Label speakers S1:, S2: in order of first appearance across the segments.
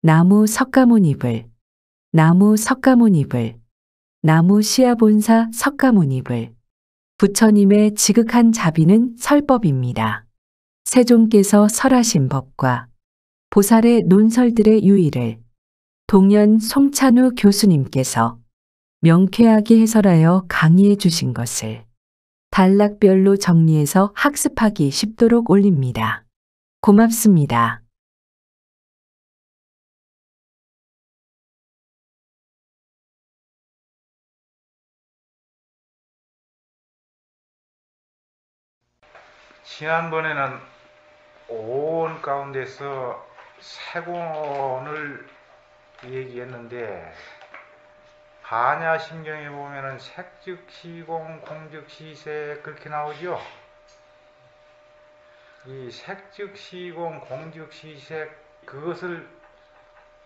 S1: 나무 석가모니불, 나무 석가모니불, 나무 시아본사 석가모니불. 부처님의 지극한 자비는 설법입니다. 세종께서 설하신 법과 보살의 논설들의 유의를 동연 송찬우 교수님께서 명쾌하게 해설하여 강의해 주신 것을 단락별로 정리해서 학습하기 쉽도록 올립니다. 고맙습니다.
S2: 지난번에는 오온 가운데서 색온을 얘기했는데, 반야심경에 보면은 색즉시공 공즉시색 그렇게 나오죠. 이 색즉시공 공즉시색, 그것을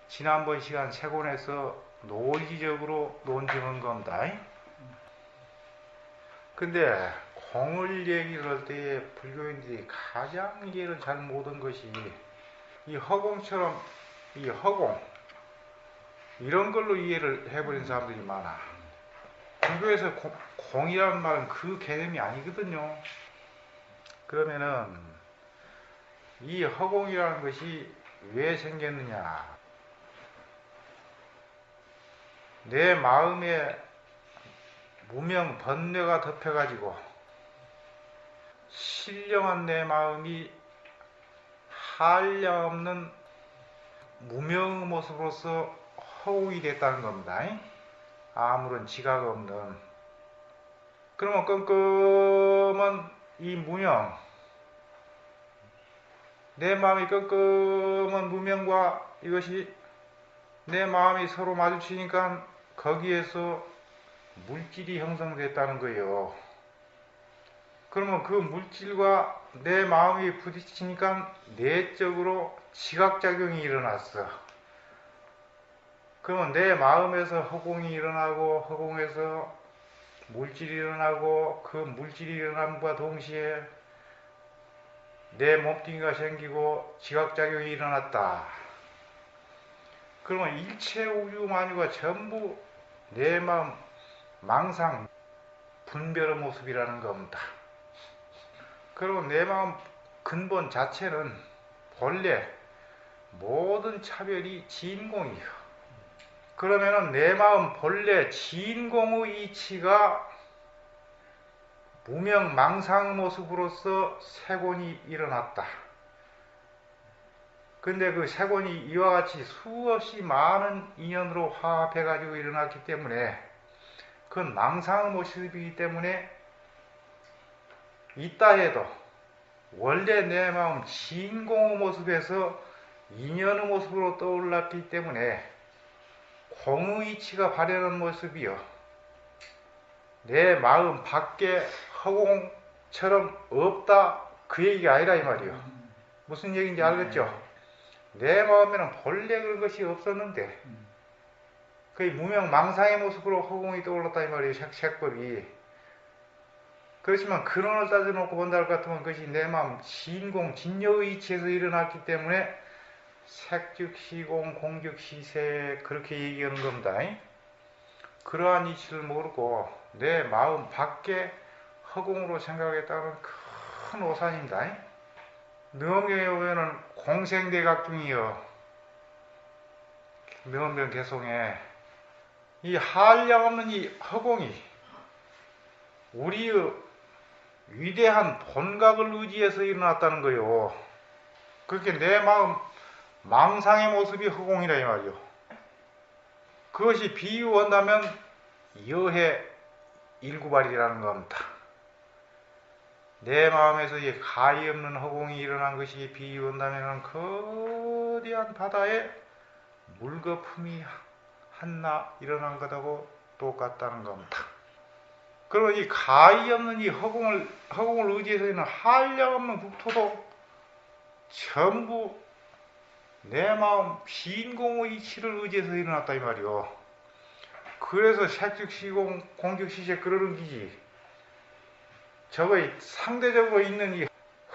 S2: 지난번 시간 색온에서 논리적으로 논증한 겁니다. 근데 공을 얘기를 할 때 불교인들이 가장 이해를 잘 못한 것이 이 허공처럼, 이 허공 이런 걸로 이해를 해버린 사람들이 많아. 불교에서 공이라는 말은 그 개념이 아니거든요. 그러면은 이 허공이라는 것이 왜 생겼느냐, 내 마음에 무명 번뇌가 덮여가지고 신령한 내 마음이 한량없는 무명의 모습으로서 허공이 됐다는 겁니다. 아무런 지각 없는. 그러면 끔끔한 이 무명, 내 마음이 끔끔한 무명과 이것이 내 마음이 서로 마주치니까 거기에서 물질이 형성됐다는 거예요. 그러면 그 물질과 내 마음이 부딪히니까 내적으로 지각작용이 일어났어. 그러면 내 마음에서 허공이 일어나고, 허공에서 물질이 일어나고, 그 물질이 일어남과 동시에 내 몸뚱이가 생기고 지각작용이 일어났다. 그러면 일체 우주 만유가 전부 내 마음 망상 분별의 모습이라는 겁니다. 그리고 내 마음 근본 자체는 본래 모든 차별이 진공이요. 그러면은 내 마음 본래 진공의 이치가 무명 망상 모습으로서 색온이 일어났다. 근데 그 색온이 이와 같이 수없이 많은 인연으로 화합해가지고 일어났기 때문에 그건 망상의 모습이기 때문에 있다 해도 원래 내 마음 진공의 모습에서 인연의 모습으로 떠올랐기 때문에 공의 이치가 발현한 모습이요, 내 마음 밖에 허공처럼 없다 그 얘기가 아니라 이 말이요. 무슨 얘기인지 알겠죠? 내 마음에는 본래 그것이 없었는데 거의 무명 망상의 모습으로 허공이 떠올랐다 이 말이에요. 색법이. 그렇지만 근원을 따져놓고 본다 할 것 같으면 그것이 내 마음 진공 진여의 이치에서 일어났기 때문에 색즉시공 공즉시색 그렇게 얘기하는 겁니다. 그러한 이치를 모르고 내 마음 밖에 허공으로 생각했다는 큰 오산입니다. 능엄경에 보면은 공생대각중이요, 능엄경 개송에 이 한량없는 이 허공이 우리의 위대한 본각을 의지해서 일어났다는 거요. 그렇게 내 마음 망상의 모습이 허공이라 이 말이요. 그것이 비유한다면 여해 일구발이라는 겁니다. 내 마음에서 이 가히 없는 허공이 일어난 것이 비유한다면 거대한 바다에 물거품이 한나 일어난 것하고 똑같다는 겁니다. 그리고 이 가히 없는 이 허공을 의지해서 있는 한량없는 국토도 전부 내 마음 진공의 이치를 의지해서 일어났다 이 말이요. 그래서 색즉시공 공즉시색 그러는 기지. 저거 상대적으로 있는 이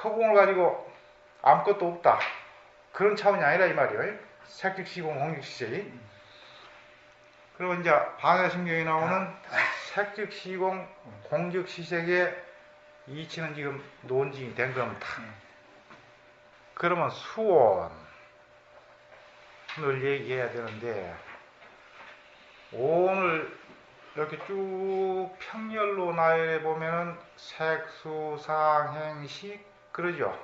S2: 허공을 가지고 아무것도 없다 그런 차원이 아니라 이 말이요. 색즉시공, 홍즉시제. 그리고 이제 반야심경에 나오는 색즉시공, 홍즉시색의 이치는 지금 논증이 된 겁니다. 그러면 수온을 얘기해야 되는데, 온을 이렇게 쭉 평렬로 나열해 보면은 색수상행식 그러죠.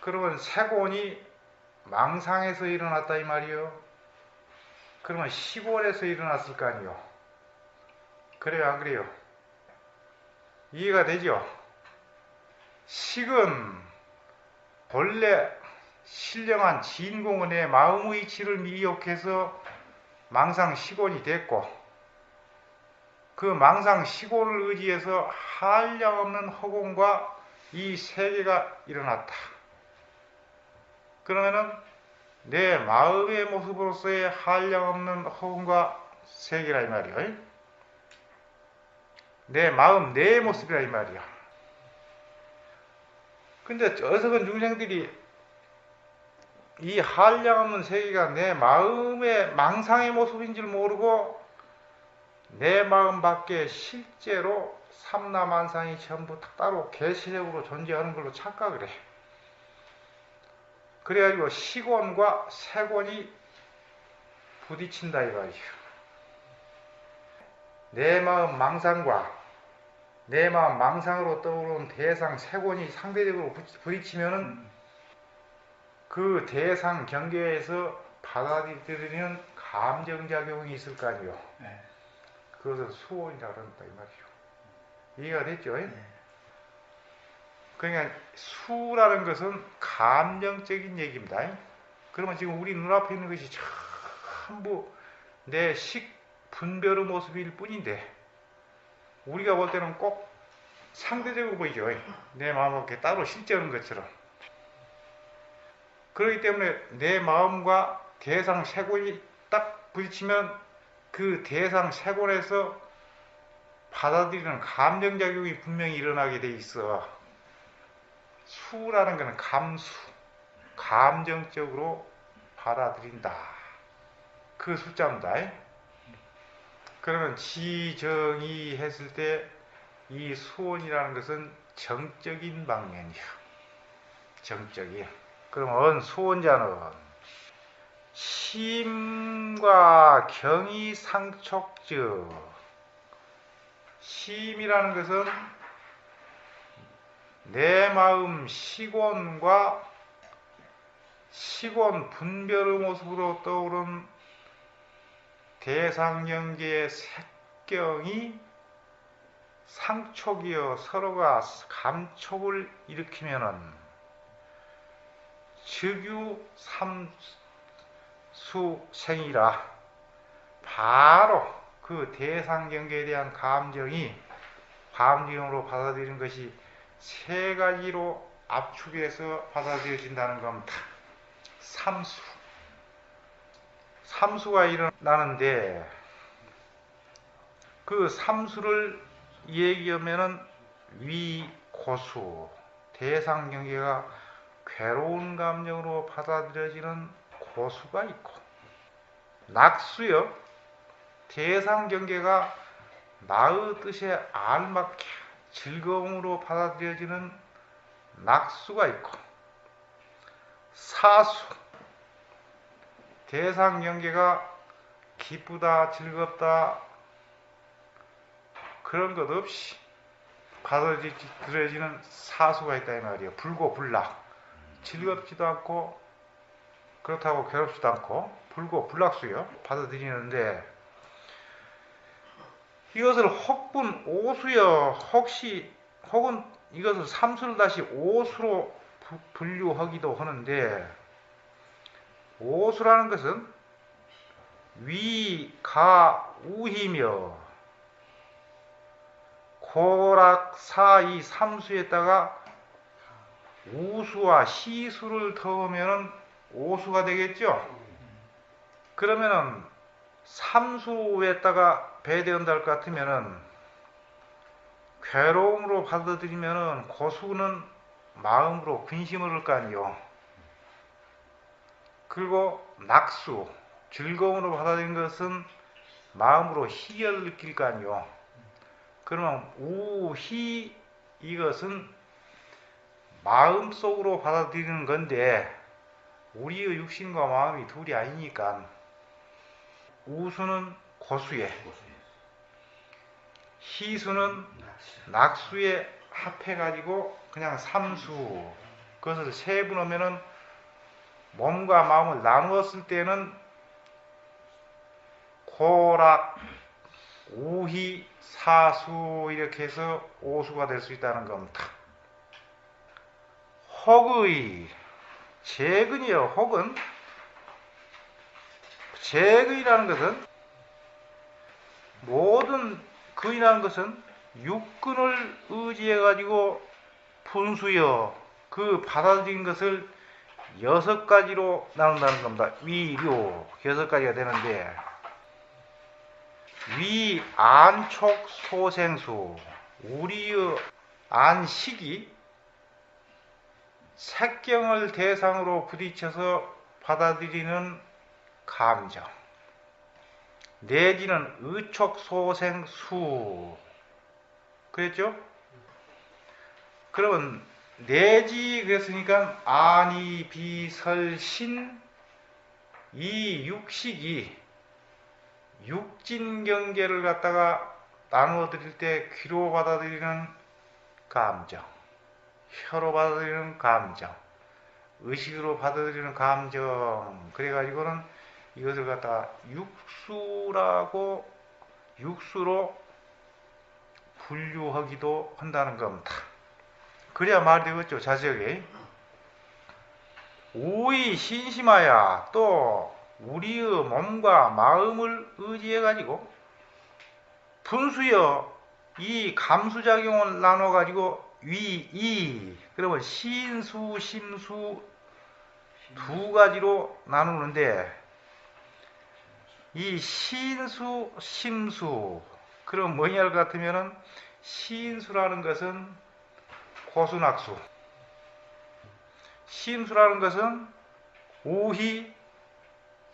S2: 그러면 색온이 망상에서 일어났다 이 말이요. 그러면 식온에서 일어났을 거 아니요. 그래요, 안 그래요? 이해가 되죠? 식은 본래 신령한 진공은 내 마음의 이치를 미혹해서 망상 식온이 됐고, 그 망상 식온을 의지해서 한량없는 허공과 이 세계가 일어났다. 그러면은 내 마음의 모습으로서의 한량없는 허공과 세계라 이 말이야. 내 마음 내 모습이라 이 말이야. 근데 어석은 중생들이 이 한량없는 세계가 내 마음의 망상의 모습인 줄 모르고 내 마음 밖에 실제로 삼라만상이 전부 따로 개체적으로 존재하는 걸로 착각을 해. 그래가지고 식온과 색온이 부딪힌다 이 말이에요. 내 마음 망상과 내 마음 망상으로 떠오르는 대상 색온이 상대적으로 부딪히면은 그 대상 경계에서 받아들이는 감정작용이 있을 거 아니에요. 그것을 수온이라고 그런다 이 말이죠. 이해가 됐죠? 그러니까 수라는 것은 감정적인 얘기입니다. 그러면 지금 우리 눈앞에 있는 것이 전부 내 분별의 모습일 뿐인데 우리가 볼 때는 꼭 상대적으로 보이죠. 내 마음과 따로 실제하는 것처럼. 그렇기 때문에 내 마음과 대상 색온이 딱 부딪히면 그 대상 색온에서 받아들이는 감정작용이 분명히 일어나게 돼 있어. 수라는 것은 감수, 감정적으로 받아들인다. 그 숫자입니다. 그러면 지정이 했을 때 이 수온이라는 것은 정적인 방면이야. 정적이야. 그러면 수온자는 심과 경이 상촉즉, 심이라는 것은 내 마음 식온과 식온 분별의 모습으로 떠오른 대상경계의 색경이 상촉이여 서로가 감촉을 일으키면은 즉유 삼수생이라 바로 그 대상경계에 대한 감정이 감정으로 받아들이는 것이 세 가지로 압축해서 받아들여진다는 겁니다. 삼수가 일어나는데 그 삼수를 얘기하면은 위고수, 대상경계가 괴로운 감정으로 받아들여지는 고수가 있고, 낙수요, 대상경계가 나의 뜻에 알맞게 즐거움으로 받아들여지는 낙수가 있고, 사수, 대상경계가 기쁘다, 즐겁다 그런 것 없이 받아들여지는 사수가 있다 이 말이에요. 불고불락, 즐겁지도 않고 그렇다고 괴롭지도 않고 불고불락수요, 받아들이는데, 이것을 혹분 오수여, 혹은 이것을 삼수를 다시 오수로 분류하기도 하는데, 오수라는 것은 위, 가, 우이며 고락, 사, 이 삼수에다가 우수와 시수를 더하면 오수가 되겠죠. 그러면은 삼수에다가 배대한다 할 것 같으면은 괴로움으로 받아들이면은 고수는 마음으로 근심을 할 거 아니요. 그리고 낙수, 즐거움으로 받아들이는 것은 마음으로 희열을 느낄 거 아니요. 그러면 우희, 이것은 마음속으로 받아들이는 건데 우리의 육신과 마음이 둘이 아니니까 우수는 고수에, 희수는 낙수에 합해가지고 그냥 삼수, 그것을 세분하면은 몸과 마음을 나누었을 때는 고락, 우희, 사수 이렇게 해서 오수가 될 수 있다는 겁니다. 혹의, 재근이요. 혹은 재근이라는 것은 모든 근이라는 것은 육근을 의지해 가지고 분수여 그 받아들인 것을 6가지로 나눈다는 겁니다. 위료 6가지가 되는데 위 안촉 소생수 우리의 안식이 색경을 대상으로 부딪혀서 받아들이는 감정 내지는 의촉소생수 그랬죠? 그러면 내지 그랬으니까 아니 비설신 이 육식이 육진경계를 갖다가 나누어 드릴 때 귀로 받아들이는 감정 혀로 받아들이는 감정 의식으로 받아들이는 감정 그래가지고는 이것을 갖다가 육수로 분류하기도 한다는 겁니다. 그래야 말이 되겠죠. 자세하게 오이 신심하야 또 우리의 몸과 마음을 의지해 가지고 분수여 이 감수작용을 나눠 가지고 위이 그러면 신수 심수 2가지로 나누는데 이 신수 심수 그럼 뭐냐 같으면은 신수라는 것은 고수낙수 심수라는 것은 우희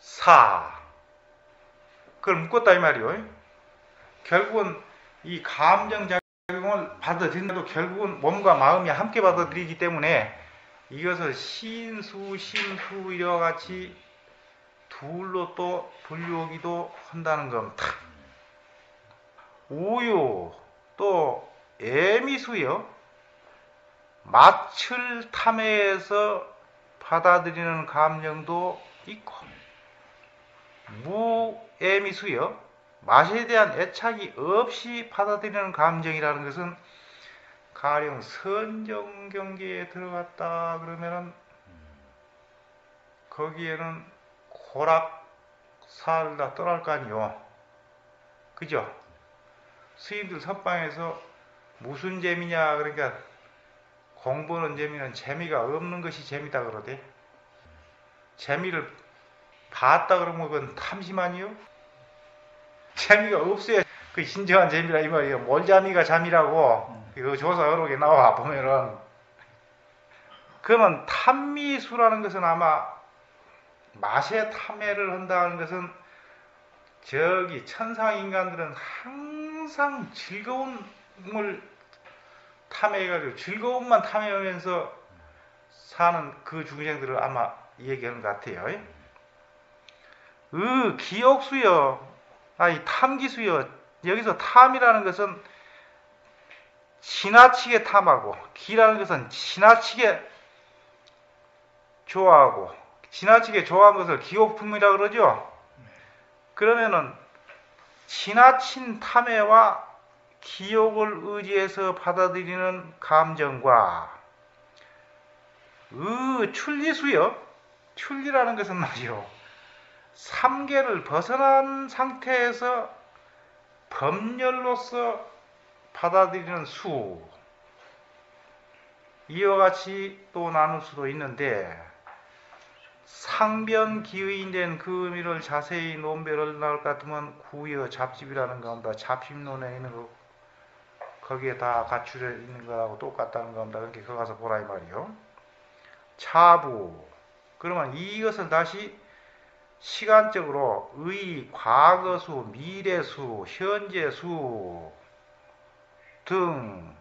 S2: 사 그걸 묶었다 이 말이요. 결국은 이 감정작용을 받아들인다도 결국은 몸과 마음이 함께 받아들이기 때문에 이것을 신수 심수 이와 같이 둘로 또 분류하기도 한다는 겁니다. 우유 또 애미수요 맛을 탐해서 받아들이는 감정도 있고 무애미수요 맛에 대한 애착이 없이 받아들이는 감정이라는 것은 가령 선정경계에 들어갔다 그러면은 거기에는 고락사를 다 떠날 거 아니요. 그죠? 스님들 선방에서 무슨 재미냐 그러니까 공부하는 재미는 재미가 없는 것이 재미다 그러대. 재미를 봤다 그러면 그건 탐심 아니요? 재미가 없어야 그 진정한 재미라 이 말이에요. 몰자미가 잠이라고 그 조사 어록에 나와 보면은 그러면 탐미수라는 것은 아마 맛에 탐해를 한다는 것은 저기 천상인간들은 항상 즐거움을 탐해가지고 즐거움만 탐해하면서 사는 그 중생들을 아마 얘기하는 것 같아요. 기억수요 이 탐기수요 여기서 탐이라는 것은 지나치게 탐하고 기라는 것은 지나치게 좋아하고 지나치게 좋아한 것을 기억품이라 그러죠. 그러면은 지나친 탐해와 기억을 의지해서 받아들이는 감정과 출리수요 출리라는 것은 말이요 삼계를 벗어난 상태에서 법렬로서 받아들이는 수 이와 같이 또 나눌 수도 있는데 상변기의인된 그 의미를 자세히 논배를 나올 것 같으면 구여 잡집이라는 겁니다. 잡심론에 있는 거 거기에 다 갖추려 있는 거하고 똑같다는 겁니다. 그렇게 거기 가서 보라 이 말이요. 차부 그러면 이것을 다시 시간적으로 의, 과거수, 미래수, 현재수 등을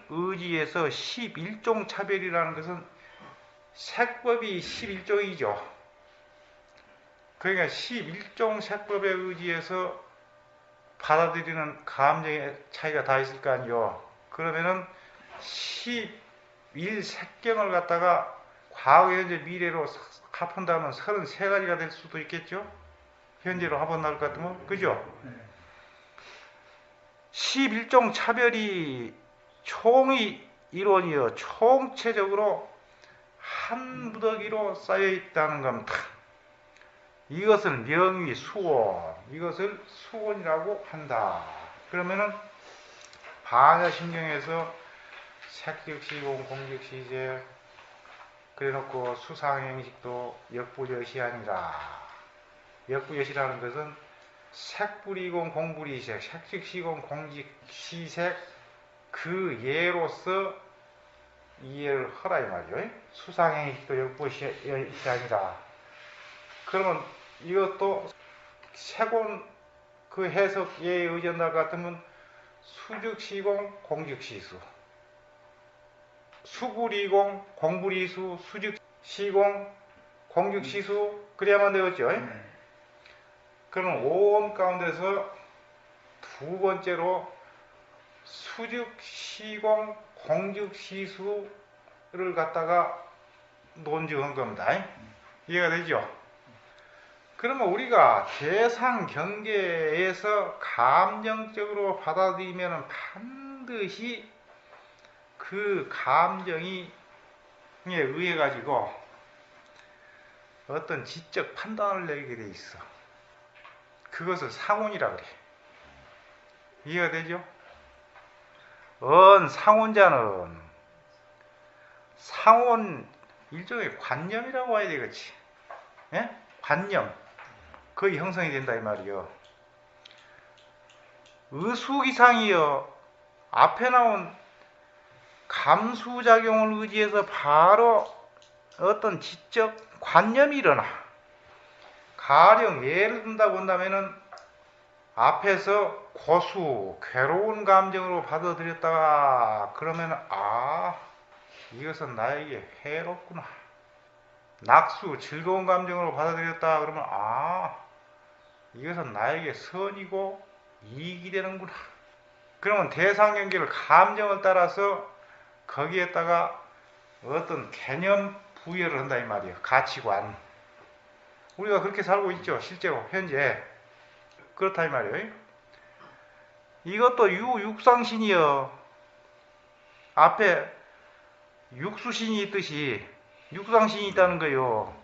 S2: 의지해서 11종 차별이라는 것은 색법이 11종이죠. 그러니까 11종 색법에 의지해서 받아들이는 감정의 차이가 다 있을 거 아니요. 그러면은 11색경을 갖다가 과거, 현재, 미래로 합한다면 33가지가 될 수도 있겠죠? 현재로 합한할 것 같으면. 그죠? 11종 차별이 총의 이론이요. 총체적으로 한 무더기로 쌓여 있다는 겁니다. 이것을 명의 수원, 이것을 수원이라고 한다. 그러면은 반야심경에서 색즉시공, 공즉시제 그래놓고 수상행식도 역부여시아니라. 역부여시라는 것은 색불이공 공불이색, 색즉시공 공즉시색 그 예로서 이해를 하라 이 말이요. 수상행식도 역부여시아니라. 그러면 이것도 세곤 그 해석 예에 의존할 것 같으면 수즉시공 공즉시수, 수불이공 공불이수, 수즉시공 공즉시수 그래야만 되었죠. 그럼 오음 가운데서 두 번째로 수즉시공 공즉시수를 갖다가 논증한 겁니다. 이해가 되죠? 그러면 우리가 대상 경계에서 감정적으로 받아들이면 반드시 그 감정에 의해 가지고 어떤 지적 판단을 내리게 돼 있어. 그것을 상온이라 그래. 이해가 되죠? 상온자는 상온 일종의 관념이라고 해야 되겠지. 예? 관념. 거의 형성이 된다 이 말이요. 의수기상이요. 앞에 나온 감수작용을 의지해서 바로 어떤 지적 관념이 일어나. 가령 예를 든다고 한다면은 앞에서 고수, 괴로운 감정으로 받아들였다가 그러면 이것은 나에게 해롭구나. 낙수, 즐거운 감정으로 받아들였다 그러면 이것은 나에게 선이고 이익이 되는구나. 그러면 대상경계를 감정을 따라서 거기에다가 어떤 개념 부여를 한다 이 말이에요. 가치관. 우리가 그렇게 살고 있죠. 실제로 현재 그렇다 이 말이에요. 이것도 육상신이요. 앞에 육수신이 있듯이 육상신이 있다는 거요.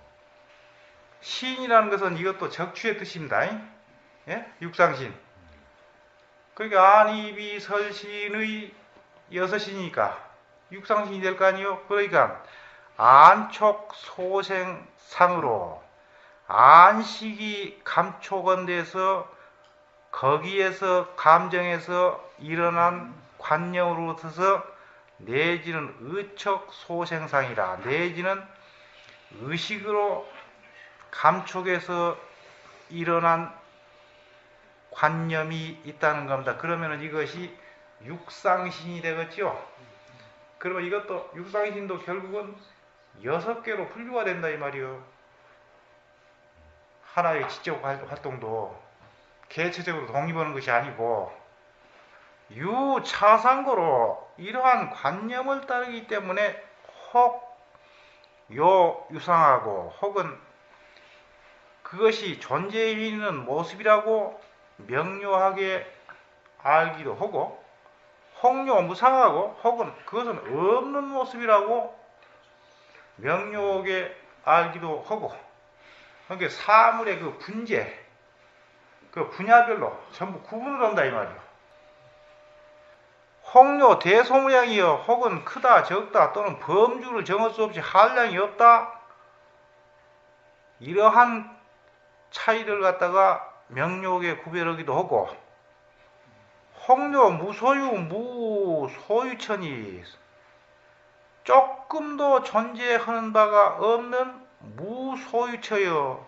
S2: 신이라는 것은 이것도 적추의 뜻입니다. 예? 육상신. 그러니까 안이비 설신의 여섯이니까 육상신이 될 거 아니요. 그러니까 안촉 소생상으로 안식이 감촉원돼서 거기에서 감정에서 일어난 관념으로부터서 내지는 의척 소생상이라 내지는 의식으로 감촉에서 일어난 관념이 있다는 겁니다. 그러면 이것이 육상신이 되겠죠. 그러면 이것도 육상신도 결국은 6개로 분류가 된다 이 말이요. 하나의 지적 활동도 개체적으로 독립하는 것이 아니고 유차상고로 이러한 관념을 따르기 때문에 혹 요 유상하고 혹은 그것이 존재에 있는 모습이라고 명료하게 알기도 하고 혹요 무상하고 혹은 그것은 없는 모습이라고 명료하게 알기도 하고 그러니까 사물의 그 분재 그 분야별로 전부 구분을 한다 이 말이에요. 혹요 대소모양이여 혹은 크다 적다 또는 범주를 정할 수 없이 한량이 없다. 이러한 차이를 갖다가 명료하게 구별하기도 하고 혹요 무소유 무소유천이 조금도 존재하는 바가 없는 무소유처요.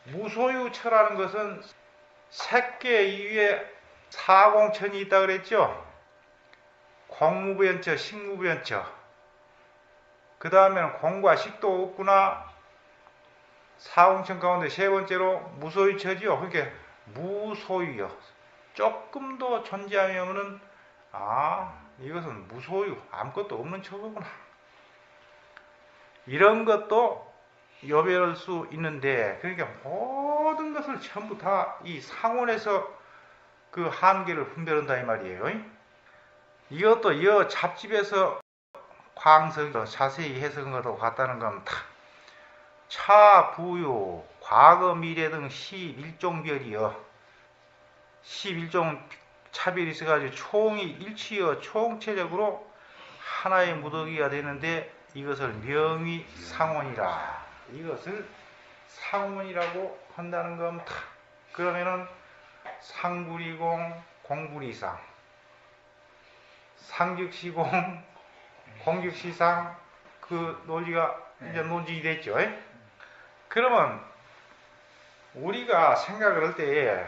S2: 무소유처라는 것은 색계 이외에 사공천이 있다 그랬죠. 공무변처, 식무변처. 그 다음에는 공과 식도 없구나. 사공천 가운데 세 번째로 무소유처지요. 그러니까 무소유요. 조금도 존재함이 없는, 이것은 무소유, 아무것도 없는 처거구나. 이런 것도 여별할 수 있는데, 그러니까 모든 것을 전부 다 이 상온에서 그 한계를 분별한다 이 말이에요. 이것도 이 잡집에서 광석이 자세히 해석한 것하고 같다는 겁니다. 차, 부유, 과거, 미래 등 11종별이요. 11종 차별이 있어가지고 총이 일치여 총체적으로 하나의 무더기가 되는데 이것을 명의상원이라, 이것을 상원이라고 한다는 겁니다. 그러면은 상구리공, 공구리상, 상즉시공, 공즉시상, 그 논리가 이제 논증이 됐죠. 그러면 우리가 생각을 할 때에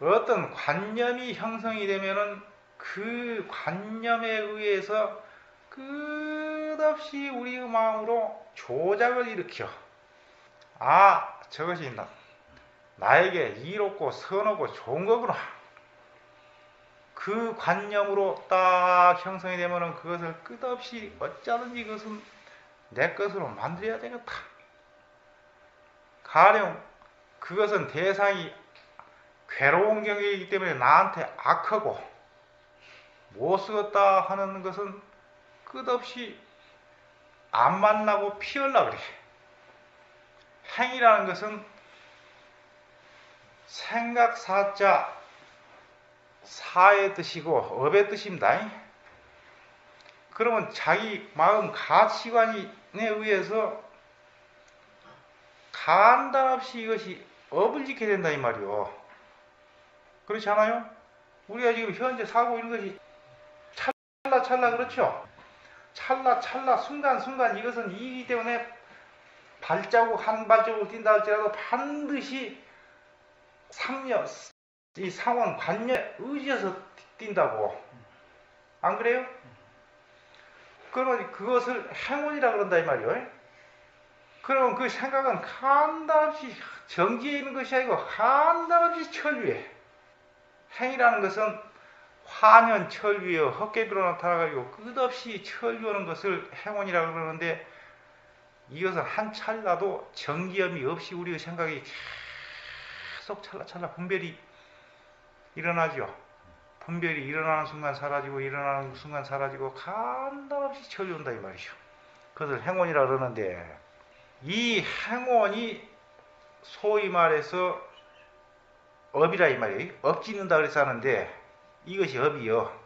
S2: 어떤 관념이 형성이 되면은 그 관념에 의해서 끝없이 우리의 마음으로 조작을 일으켜. 저것이 나에게 이롭고 선하고 좋은 거구나. 그 관념으로 딱 형성이 되면은 그것을 끝없이 어쩌든지 그것은 내 것으로 만들어야 되겠다. 가령 그것은 대상이 괴로운 경계이기 때문에 나한테 악하고 못 쓰겠다 하는 것은 끝없이 안 만나고 피하려고 그래. 행이라는 것은 생각 사자 사의 뜻이고 업의 뜻입니다. 그러면 자기 마음 가치관에 의해서 간단없이 이것이 업을 지켜야 된다 이 말이요. 그렇지 않아요? 우리가 지금 현재 살고 있는 것이 찰나찰나 그렇죠? 찰나찰나 순간순간 이것은 이기 때문에 발자국 한 발자국을 뛴다 할지라도 반드시 이 상황 관념에 의지해서 뛴다고. 안 그래요? 그러면 그것을 행운이라 그런다 이 말이요. 그러면 그 생각은 한없이 정지해 있는 것이 아니고 한없이 천류해. 행이라는 것은 화년 천류에 헛개비로 나타나가지고 끝없이 천류하는 것을 행운이라 그러는데, 이것은 한 찰나도 정지함이 없이 우리의 생각이 계속 찰나찰나 분별이 일어나죠. 분별이 일어나는 순간 사라지고 일어나는 순간 사라지고 간단없이 천류한다 이 말이죠. 그것을 행운이라 그러는데, 이 행운이 소위 말해서 업이라 이 말이에요. 업 짓는다 그래서 하는데 이것이 업이요.